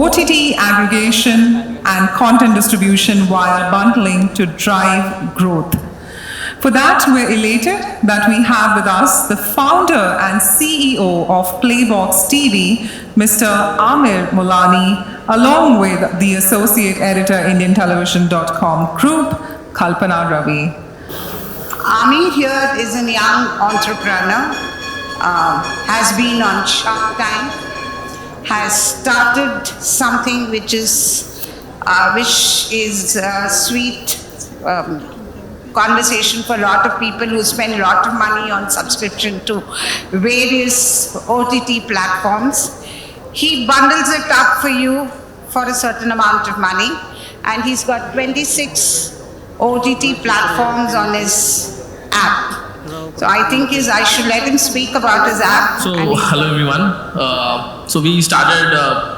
OTT aggregation and content distribution via bundling to drive growth. For that, we're elated that we have with us the founder and CEO of Playbox TV, Mr. Aamir Mulani, along with the associate editor, IndianTelevision.com Group, Kalpana Ravi. Aamir here is a young entrepreneur, has been on Shark Tank, has started something which is sweet conversation for a lot of people who spend a lot of money on subscription to various OTT platforms. He bundles it up for you for a certain amount of money, and he's got 26 OTT platforms on his app. So I think I should let him speak about his app. So hello everyone. So we started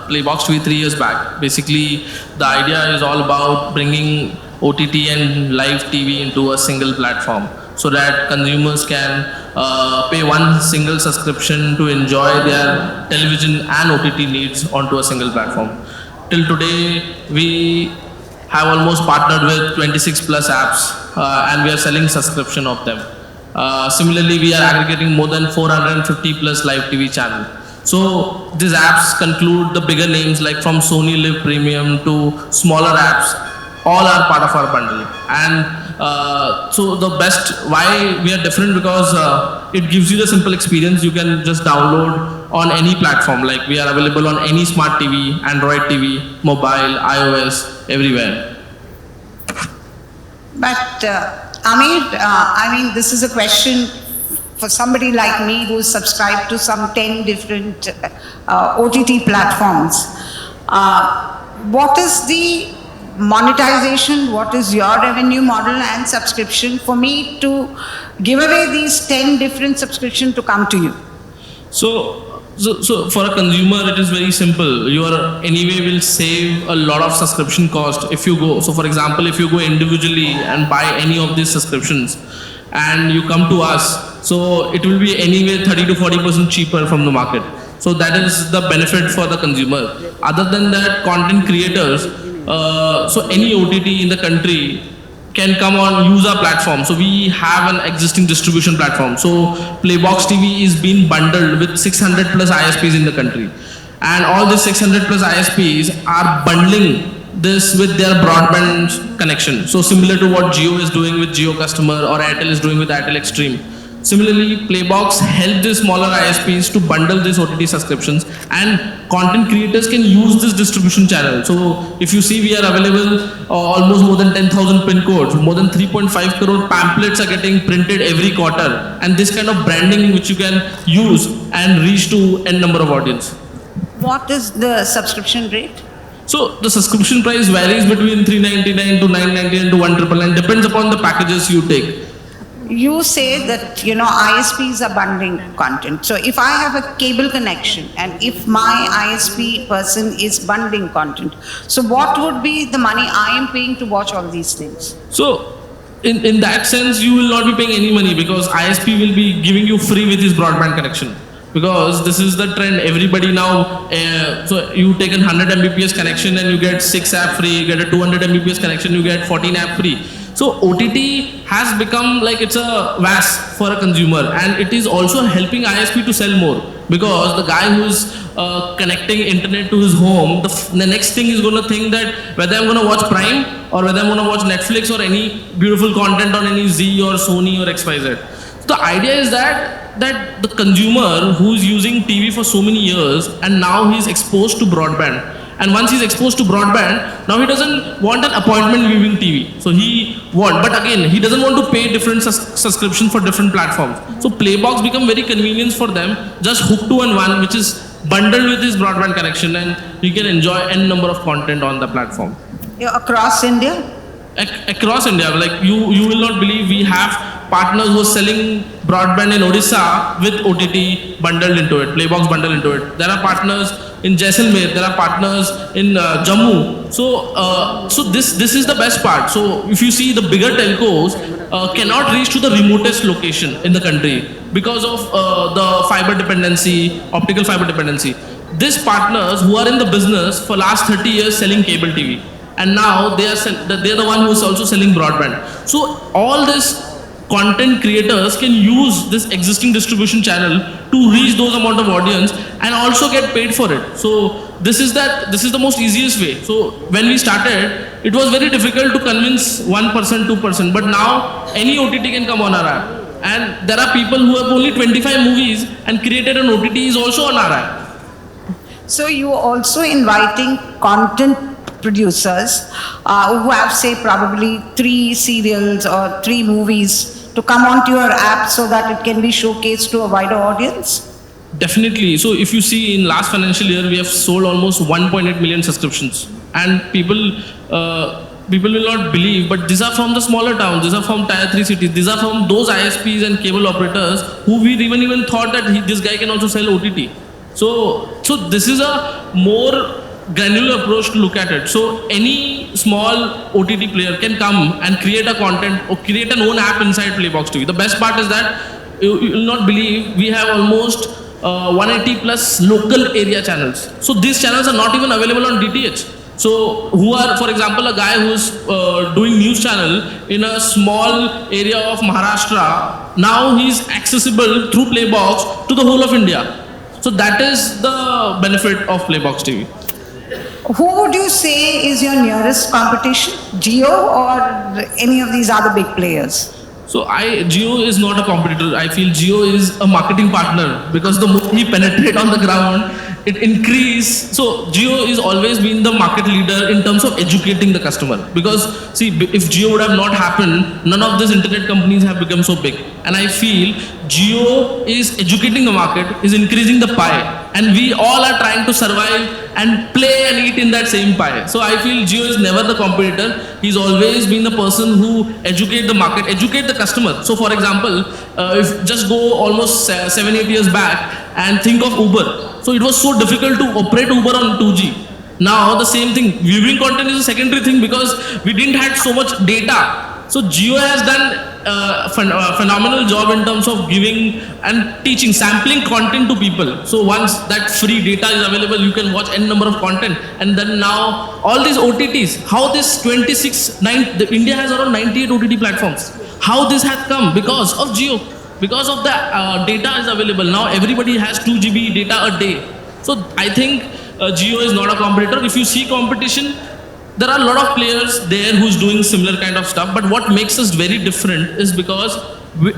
Playbox 3 years back. Basically, the idea is all about bringing OTT and live TV into a single platform so that consumers can pay one single subscription to enjoy their television and OTT needs onto a single platform. Till today, we have almost partnered with 26 plus apps and we are selling subscription of them. Similarly, we are aggregating more than 450 plus live TV channels. So these apps conclude the bigger names like from Sony Live Premium to smaller apps, all are part of our bundle. And so the best, why we are different, because it gives you the simple experience. You can just download on any platform. Like we are available on any smart TV, Android TV, mobile, iOS, everywhere. But Aamir, this is a question for somebody like me who's subscribed to some 10 different OTT platforms. What is the monetization? What is your revenue model and subscription for me to give away these 10 different subscriptions to come to you? So for a consumer, it is very simple. You are anyway will save a lot of subscription cost if you go. So for example, if you go individually and buy any of these subscriptions and you come to us, so it will be anyway 30 to 40% cheaper from the market. So that is the benefit for the consumer. Other than that, content creators, so any OTT in the country can come on, use our platform. So we have an existing distribution platform. So Playbox TV is being bundled with 600 plus ISPs in the country. And all these 600 plus ISPs are bundling this with their broadband connection. So similar to what Jio is doing with Jio customer or Airtel is doing with Airtel Extreme. Similarly, Playbox helped the smaller ISPs to bundle these OTT subscriptions, and content creators can use this distribution channel. So if you see, we are available almost more than 10,000 pin codes, more than 3.5 crore pamphlets are getting printed every quarter, and this kind of branding which you can use and reach to n number of audience. What is the subscription rate? So the subscription price varies between 399 to 999 to 199, depends upon the packages you take. You say that, ISPs are bundling content. So if I have a cable connection and if my ISP person is bundling content, so what would be the money I am paying to watch all these things? So in that sense, you will not be paying any money because ISP will be giving you free with his broadband connection. Because this is the trend, everybody now, so you take a 100 Mbps connection and you get 6 app free, you get a 200 Mbps connection, you get 14 app free. So OTT has become like it's a VAS for a consumer, and it is also helping ISP to sell more, because the guy who's connecting internet to his home, the next thing is going to think that whether I'm going to watch Prime or whether I'm going to watch Netflix or any beautiful content on any Z or Sony or XYZ. So the idea is that the consumer who's using TV for so many years and now he's exposed to broadband. And once he's exposed to broadband, now he doesn't want an appointment viewing TV. So but again, he doesn't want to pay different subscription for different platforms. So Playbox become very convenient for them, just hook to one, which is bundled with his broadband connection, and you can enjoy n number of content on the platform. Across India? Across India, like you will not believe, we have partners who are selling broadband in Odisha with OTT bundled into it, Playbox bundled into it. There are partners in Jaisalmer, there are partners in Jammu. So this is the best part. So if you see, the bigger telcos cannot reach to the remotest location in the country because of the fiber dependency, optical fiber dependency. these partners who are in the business for last 30 years selling cable TV, and now they're the one who is also selling broadband. So all this content creators can use this existing distribution channel to reach those amount of audience and also get paid for it. So this is the most easiest way. So when we started, it was very difficult to convince 1%, 2%, but now any OTT can come on our app. And there are people who have only 25 movies and created an OTT is also on our app. So you are also inviting content producers who have, say, probably 3 serials or 3 movies to come onto your app so that it can be showcased to a wider audience? Definitely. So if you see in last financial year, we have sold almost 1.8 million subscriptions. And people will not believe, but these are from the smaller towns, these are from tier 3 cities, these are from those ISPs and cable operators who we even thought that this guy can also sell OTT. So this is a more granular approach to look at it. So any small OTT player can come and create a content or create an own app inside Playbox TV. The best part is that you will not believe we have almost 180 plus local area channels. So these channels are not even available on DTH. So who are, for example, a guy who's doing news channel in a small area of Maharashtra, now he's accessible through Playbox to the whole of India. So that is the benefit of Playbox TV. Who would you say is your nearest competition? Jio or any of these other big players? So Jio is not a competitor. I feel Jio is a marketing partner because the more he penetrate on the ground, it increase. So Jio is always been the market leader in terms of educating the customer. Because see, if Jio would have not happened, none of these internet companies have become so big. And I feel Jio is educating the market, is increasing the pie. And we all are trying to survive and play and eat in that same pie. So I feel Jio is never the competitor. He's always been the person who educate the market, educate the customer. So for example, if just go almost 7-8 years back and think of Uber. So it was so difficult to operate Uber on 2G. Now the same thing, viewing content is a secondary thing because we didn't have so much data. So Jio has done a phenomenal job in terms of giving and teaching, sampling content to people. So once that free data is available, you can watch n number of content. And then now all these OTTs, how this India has around 98 OTT platforms. How this has come? Because of Jio. Because of the data is available. Now everybody has 2 GB data a day. So I think Jio is not a competitor. If you see competition, there are a lot of players there who's doing similar kind of stuff. But what makes us very different is because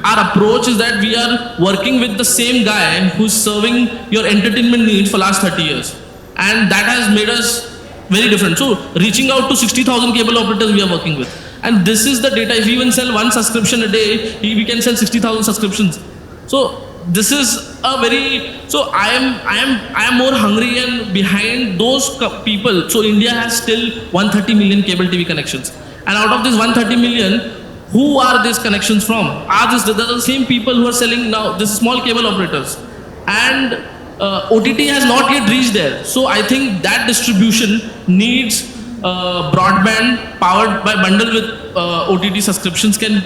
our approach is that we are working with the same guy who's serving your entertainment needs for last 30 years. And that has made us very different. So reaching out to 60,000 cable operators we are working with. And this is the data. If we even sell 1 subscription a day, we can sell 60,000 subscriptions. So this is a very, so I am more hungry and behind those people. So India has still 130 million cable TV connections. And out of this 130 million, who are these connections from? They're the same people who are selling now, these small cable operators. And OTT has not yet reached there. So I think that distribution needs broadband powered by bundle with OTT subscriptions can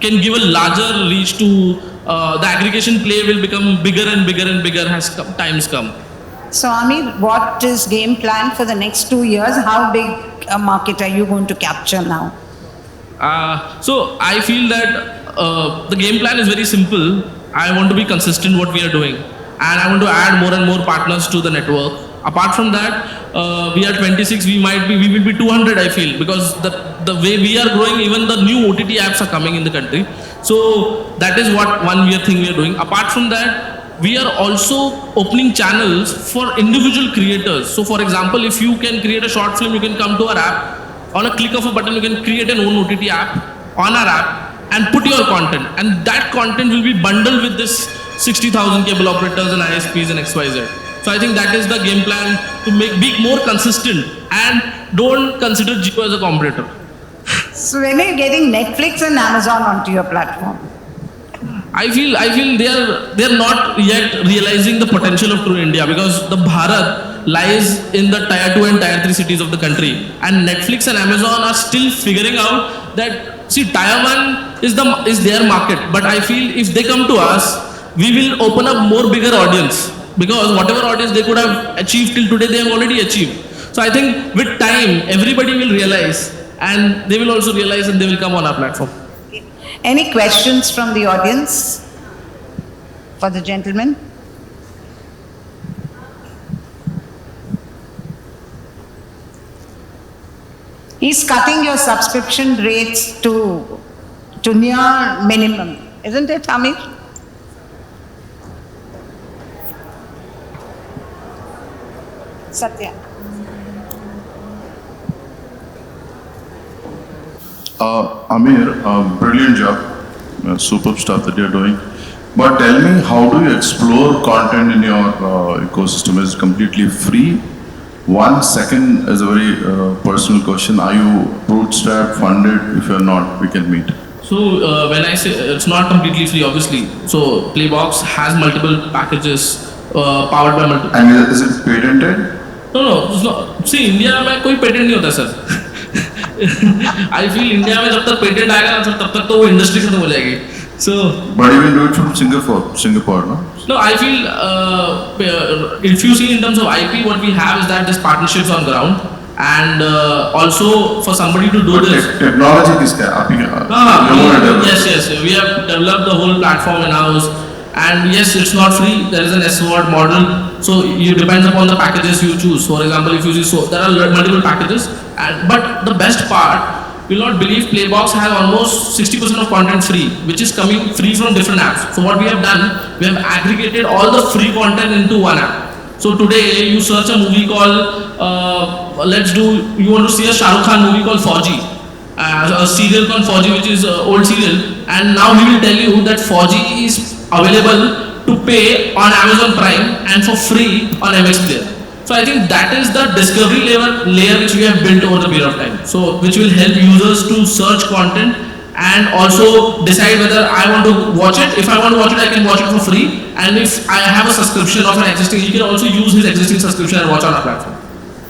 give a larger reach to the aggregation play will become bigger and bigger and bigger as times come. So Aamir, what is game plan for the next 2 years? How big a market are you going to capture now? So I feel that the game plan is very simple. I want to be consistent what we are doing, and I want to add more and more partners to the network. Apart from that, we are 26. We will be 200. I feel because the way we are growing, even the new OTT apps are coming in the country. So that is what one thing we are doing. Apart from that, we are also opening channels for individual creators. So for example, if you can create a short film, you can come to our app. On a click of a button, you can create an own OTT app on our app and put your content. And that content will be bundled with this 60,000 cable operators and ISPs and XYZ. So I think that is the game plan to be more consistent and don't consider Jio as a competitor. So when are you getting Netflix and Amazon onto your platform? I feel they are not yet realizing the potential of True India because the Bharat lies in the tier 2 and tier 3 cities of the country, and Netflix and Amazon are still figuring out that tier 1 is their market, but I feel if they come to us, we will open up more bigger audience because whatever audience they could have achieved till today, they have already achieved. So I think with time, everybody will realize, and they will also realize, and they will come on our platform. Any questions from the audience for the gentleman? He's cutting your subscription rates to near minimum, isn't it, Aamir? Satya. Aamir, brilliant job, superb stuff that you're doing. But tell me, how do you explore content in your ecosystem? Is it completely free? One second is a very personal question. Are you bootstrap funded? If you're not, we can meet. So when I say it's not completely free, obviously. So Playbox has multiple packages powered by multiple. And is it patented? No, it's not. See, India में कोई patent नहीं होता sir. I feel India में जब तक patent आएगा ना तब तक तो वो industry खत्म हो जाएगी. So. But you can do it from Singapore, no? No, I feel if you see in terms of IP, what we have is that there's partnerships on ground, and also for somebody to do But this. technology किसका है? Yes, we have developed the whole platform in-house, and yes, it's not free. There is an SWOT model, so it depends upon the packages you choose. For example, if you see, so there are multiple packages, but the best part, you'll not believe, Playbox has almost 60% of content free, which is coming free from different apps. So what we have done, we have aggregated all the free content into one app. So today you search a movie called, you want to see a Shah Rukh Khan movie called Fauji, a serial called Fauji, which is old serial, and now he will tell you that Fauji is available to pay on Amazon Prime and for free on MX Player. So I think that is the discovery layer which we have built over the period of time. So which will help users to search content and also decide whether I want to watch it. If I want to watch it, I can watch it for free. And if I have a subscription of an existing, you can also use his existing subscription and watch on our platform.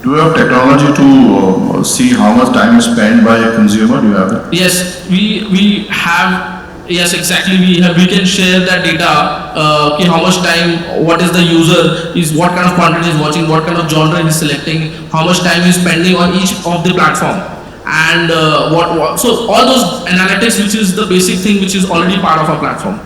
Do you have technology to see how much time is spent by a consumer? Do you have it? Yes, we have. Yes, exactly. We can share that data. How much time, what is the user is, what kind of content is watching, what kind of genre he is selecting, how much time he is spending on each of the platform, and so all those analytics, which is the basic thing, which is already part of our platform.